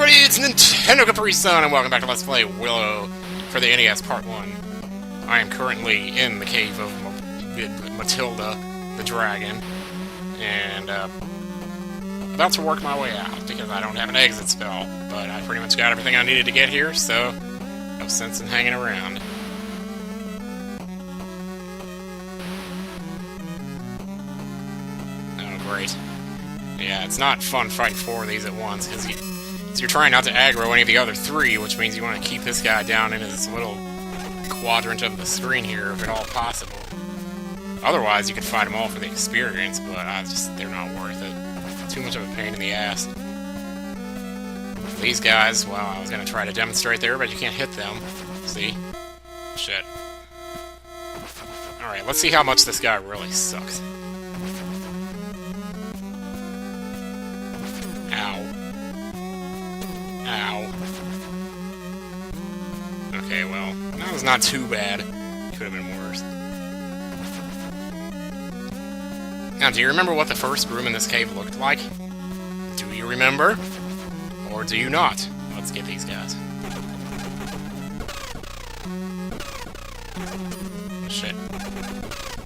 everybody, it's Nintendo Capri-san, and welcome back to Let's Play Willow for the NES Part 1. I am currently in the cave of Matilda, the dragon, and about to work my way out, because I don't have an exit spell, but I pretty much got everything I needed to get here, so no sense in hanging around. Oh, great. Yeah, it's not fun fighting four of these at once, because you're trying not to aggro any of the other three, which means you want to keep this guy down in his little quadrant of the screen here, if at all possible. Otherwise, you could fight them all for the experience, but they're not worth it. Too much of a pain in the ass. These guys, well, I was going to try to demonstrate there, but you can't hit them. See? Shit. Alright, let's see how much this guy really sucks. Ow. Ow. Okay, well, that was not too bad. Could have been worse. Now, do you remember what the first room in this cave looked like? Do you remember? Or do you not? Let's get these guys. Oh, shit.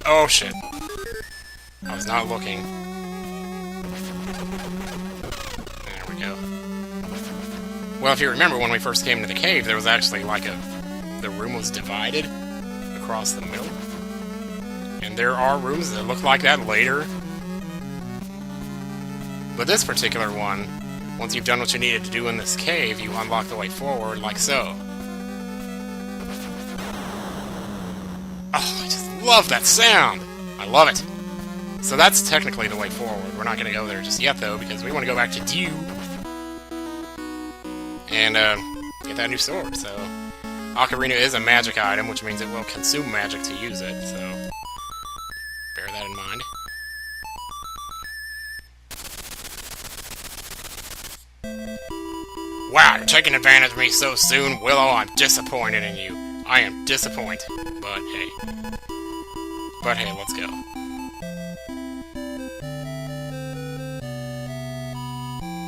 Oh, shit. I was not looking. There we go. Well, if you remember, when we first came to the cave, there was actually like the room was divided across the middle. And there are rooms that look like that later. But this particular one, once you've done what you needed to do in this cave, you unlock the way forward like so. Oh, I just love that sound! I love it! So that's technically the way forward. We're not going to go there just yet, though, because we want to go back to Dew and get that new sword. So, Ocarina is a magic item, which means it will consume magic to use it, so bear that in mind. Wow, you're taking advantage of me so soon, Willow. I'm disappointed in you. I am disappointed, but hey. But hey, let's go.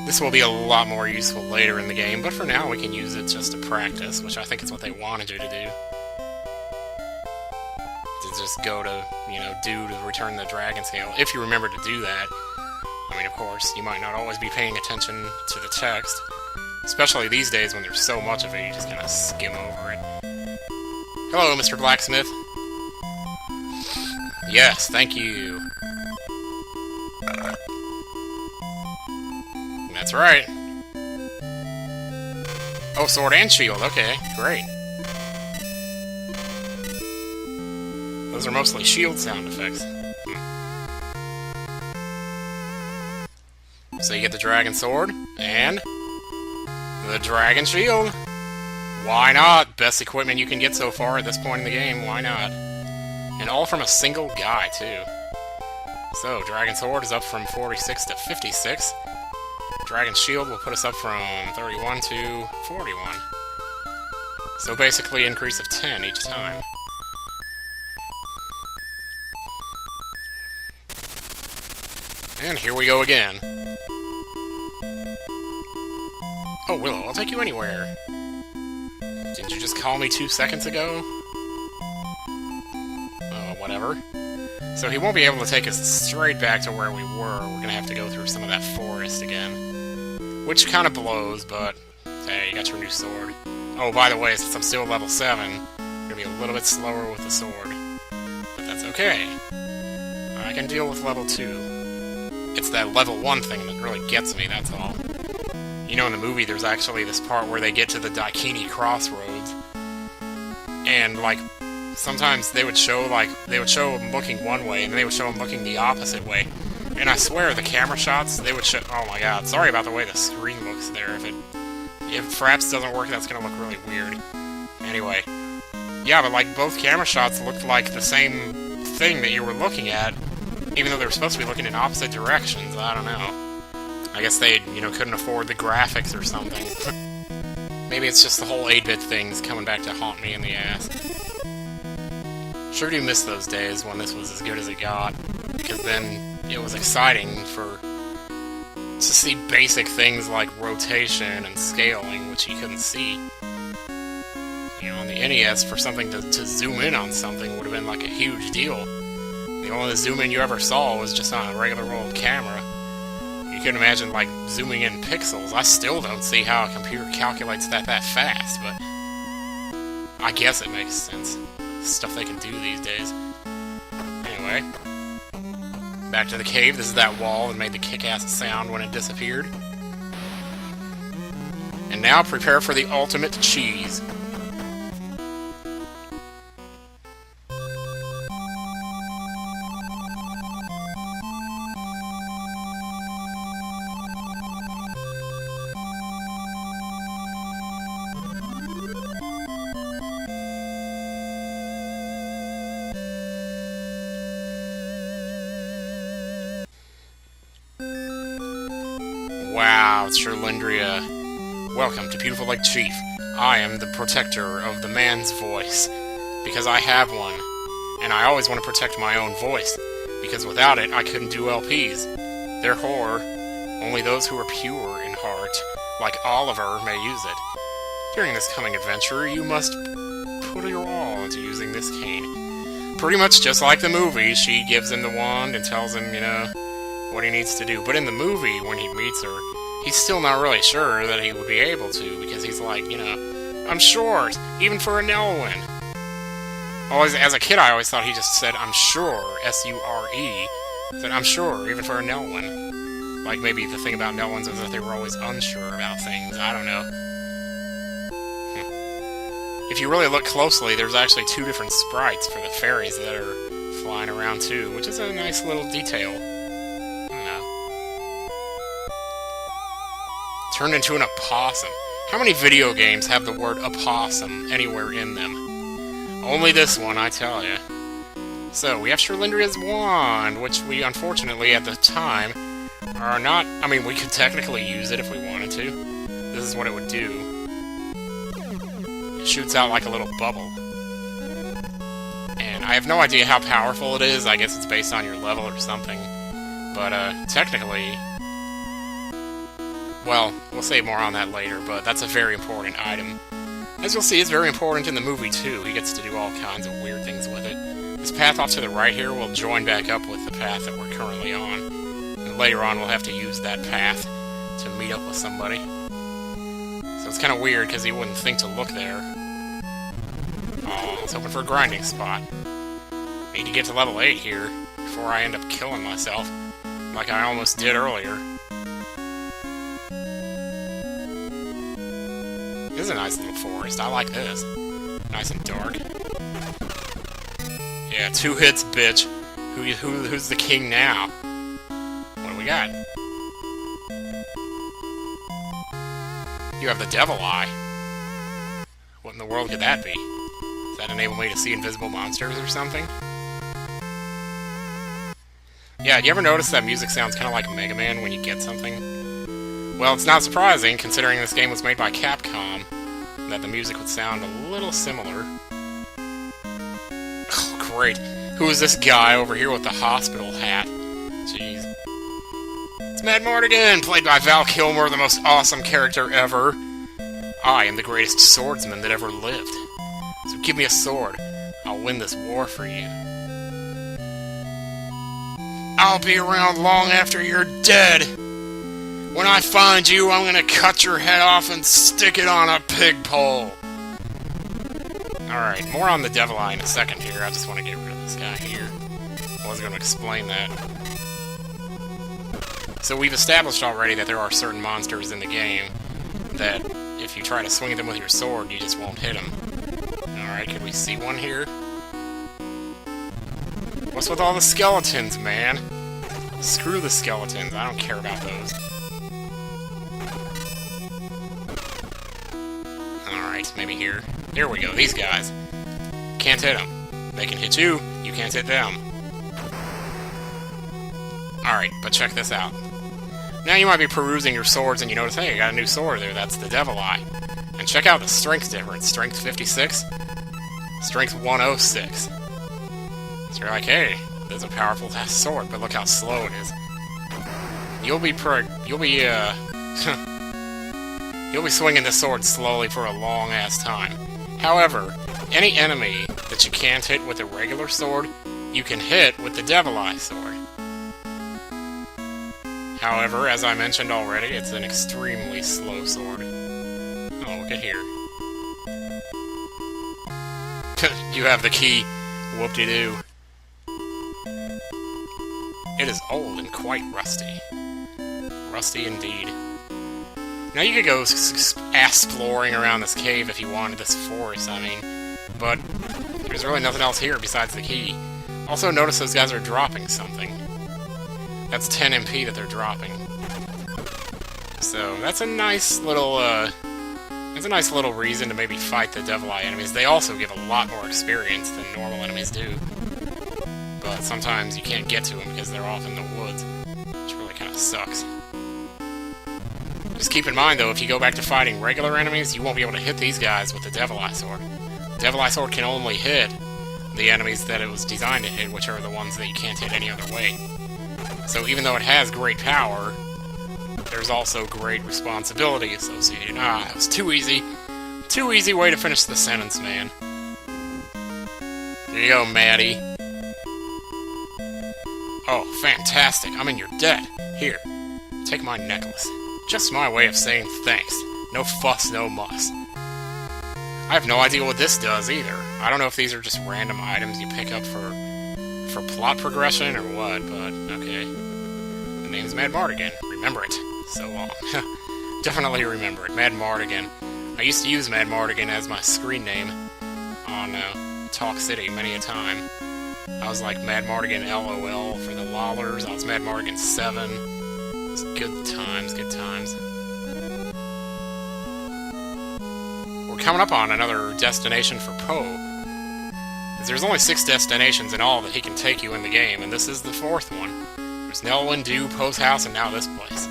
This will be a lot more useful later in the game, but for now we can use it just to practice, which I think is what they wanted you to do. To just go to, you know, do to return the dragon scale, if you remember to do that. I mean, of course, you might not always be paying attention to the text, especially these days when there's so much of it, you just kind of skim over it. Hello, Mr. Blacksmith. Yes, thank you. That's right. Oh, sword and shield. Okay, great. Those are mostly shield sound effects. So you get the dragon sword and the dragon shield. Why not? Best equipment you can get so far at this point in the game. Why not? And all from a single guy, too. So, dragon sword is up from 46 to 56. Dragon shield will put us up from 31 to 41. So basically increase of 10 each time. And here we go again. Oh, Willow, I'll take you anywhere. Didn't you just call me 2 seconds ago? Oh, whatever. So he won't be able to take us straight back to where we were. We're gonna have to go through some of that forest again. Which kind of blows, but hey, you got your new sword. Oh, by the way, since I'm still level 7, I'm gonna be a little bit slower with the sword. But that's okay. I can deal with level 2. It's that level 1 thing that really gets me, that's all. You know, in the movie, there's actually this part where they get to the Daikini Crossroads, and, like, sometimes they would show them looking one way, and they would show them looking the opposite way. And I swear, the camera shots, they would show... Oh my god, sorry about the way the screen looks there. If Fraps doesn't work, that's gonna look really weird. Anyway. Yeah, but, like, both camera shots looked like the same thing that you were looking at, even though they were supposed to be looking in opposite directions. I don't know. I guess they, you know, couldn't afford the graphics or something. Maybe it's just the whole 8-bit thing's coming back to haunt me in the ass. Sure do miss those days when this was as good as it got, because then it was exciting to see basic things like rotation and scaling, which he couldn't see. You know, on the NES, for something to zoom in on something would have been like a huge deal. The only zoom in you ever saw was just on a regular old camera. You can imagine, like, zooming in pixels. I still don't see how a computer calculates that fast, but I guess it makes sense. Stuff they can do these days. Anyway, back to the cave. This is that wall that made the kick-ass sound when it disappeared. And now prepare for the ultimate cheese. Wow, Cherlindrea. Welcome to Beautiful Lake Chief. I am the protector of the man's voice, because I have one, and I always want to protect my own voice, because without it, I couldn't do LPs. Therefore, only those who are pure in heart, like Oliver, may use it. During this coming adventure, you must put your all into using this cane. Pretty much just like the movie, she gives him the wand and tells him, you know, what he needs to do. But in the movie, when he meets her, he's still not really sure that he would be able to, because he's like, you know, I'm short, even for a Nelwyn. Always, as a kid, I always thought he just said, I'm sure, S-U-R-E, said, I'm sure, even for a Nelwyn. Like, maybe the thing about Nelwyns was that they were always unsure about things, I don't know. If you really look closely, there's actually two different sprites for the fairies that are flying around too, which is a nice little detail. Turned into an opossum. How many video games have the word opossum anywhere in them? Only this one, I tell ya. So, we have Cherlindrea's wand, which we, unfortunately, at the time, are not... I mean, we could technically use it if we wanted to. This is what it would do. It shoots out like a little bubble. And I have no idea how powerful it is. I guess it's based on your level or something. But, technically... Well, we'll say more on that later, but that's a very important item. As you'll see, it's very important in the movie, too. He gets to do all kinds of weird things with it. This path off to the right here will join back up with the path that we're currently on. And later on, we'll have to use that path to meet up with somebody. So it's kind of weird, because he wouldn't think to look there. Oh, I was hoping for a grinding spot. Need to get to level 8 here, before I end up killing myself, like I almost did earlier. This is a nice little forest. I like this. Nice and dark. Yeah, 2 hits, bitch. Who's the king now? What do we got? You have the devil eye. What in the world could that be? Does that enable me to see invisible monsters or something? Yeah, do you ever notice that music sounds kind of like Mega Man when you get something? Well, it's not surprising, considering this game was made by Capcom, that the music would sound a little similar. Oh, great. Who is this guy over here with the hospital hat? Jeez. It's Madmartigan, played by Val Kilmer, the most awesome character ever. I am the greatest swordsman that ever lived. So give me a sword. I'll win this war for you. I'll be around long after you're dead. When I find you, I'm gonna cut your head off and stick it on a pig pole. Alright, more on the devil eye in a second here. I just want to get rid of this guy here. I was going to explain that. So we've established already that there are certain monsters in the game that if you try to swing at them with your sword, you just won't hit them. Alright, can we see one here? What's with all the skeletons, man? Screw the skeletons, I don't care about those. Alright, maybe here. Here we go, these guys. Can't hit them. They can hit you, you can't hit them. Alright, but check this out. Now you might be perusing your swords and you notice, hey, I got a new sword there, that's the Devil Eye. And check out the strength difference. Strength 56, strength 106. So you're like, hey, there's a powerful sword, but look how slow it is. you'll be you'll be swinging the sword slowly for a long-ass time. However, any enemy that you can't hit with a regular sword, you can hit with the Devil Eye sword. However, as I mentioned already, it's an extremely slow sword. Oh, look at here. You have the key. Whoop-de-doo. It is old and quite rusty. Rusty indeed. Now you could go exploring around this cave if you wanted, this forest, I mean. But there's really nothing else here besides the key. Also notice those guys are dropping something. That's 10 MP that they're dropping. So that's a nice little, reason to maybe fight the Devil Eye enemies. They also give a lot more experience than normal enemies do. But sometimes you can't get to them because they're off in the woods, which really kind of sucks. Just keep in mind, though, if you go back to fighting regular enemies, you won't be able to hit these guys with the Devil Eye sword. The Devil Eye sword can only hit the enemies that it was designed to hit, which are the ones that you can't hit any other way. So even though it has great power, there's also great responsibility associated. Ah, it was too easy. Too easy way to finish the sentence, man. There you go, Maddie. Oh, fantastic. I mean, you're dead. Here, take my necklace. Just my way of saying thanks. No fuss, no muss. I have no idea what this does, either. I don't know if these are just random items you pick up for plot progression or what, but okay. The name's Madmartigan. Remember it. So long. Definitely remember it. Madmartigan. I used to use Madmartigan as my screen name on Talk City many a time. I was like Madmartigan LOL for the lollers. I was Madmartigan 7. It was good times, good times. We're coming up on another destination for Poe. There's only 6 destinations in all that he can take you in the game, and this is the 4th one. There's Nelwyn, Dew, Poe's house, and now this place.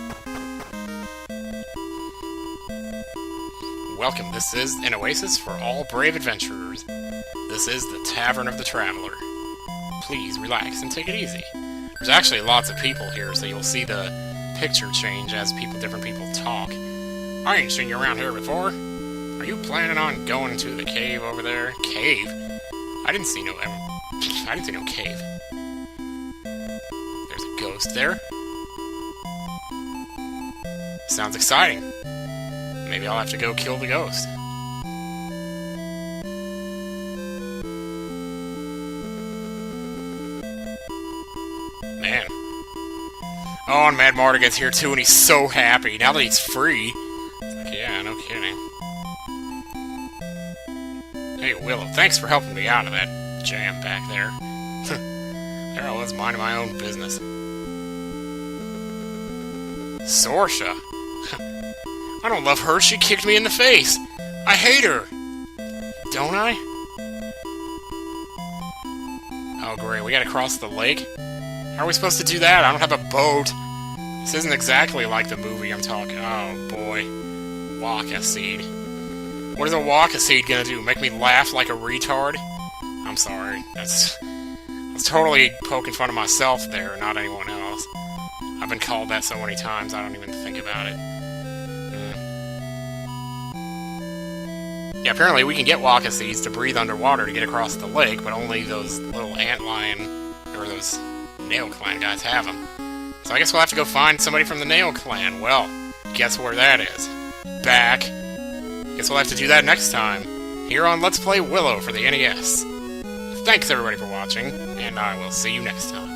Welcome, this is an oasis for all brave adventurers. This is the Tavern of the Traveler. Please relax and take it easy. There's actually lots of people here, so you'll see the picture change as different people talk. I ain't seen you around here before. Are you planning on going to the cave over there? Cave? I didn't see no cave. There's a ghost there. Sounds exciting. Maybe I'll have to go kill the ghost. Man. Oh, and Madmartigan's here too, and he's so happy. Now that he's free. It's like, yeah, no kidding. Hey, Willow, thanks for helping me out of that jam back there. There I was, minding my own business. Sorsha? I don't love her, she kicked me in the face! I hate her! Don't I? Oh great, we gotta cross the lake? How are we supposed to do that? I don't have a boat! This isn't exactly like the movie I'm talking... Oh boy. Waka seed. What is a waka seed gonna do? Make me laugh like a retard? I'm sorry. I was totally poking fun of myself there, not anyone else. I've been called that so many times, I don't even think about it. Yeah, apparently we can get waka seeds to breathe underwater to get across the lake, but only those little antlion, or those nail clan guys have them. So I guess we'll have to go find somebody from the nail clan. Well, guess where that is? Back. Guess we'll have to do that next time, here on Let's Play Willow for the NES. Thanks everybody for watching, and I will see you next time.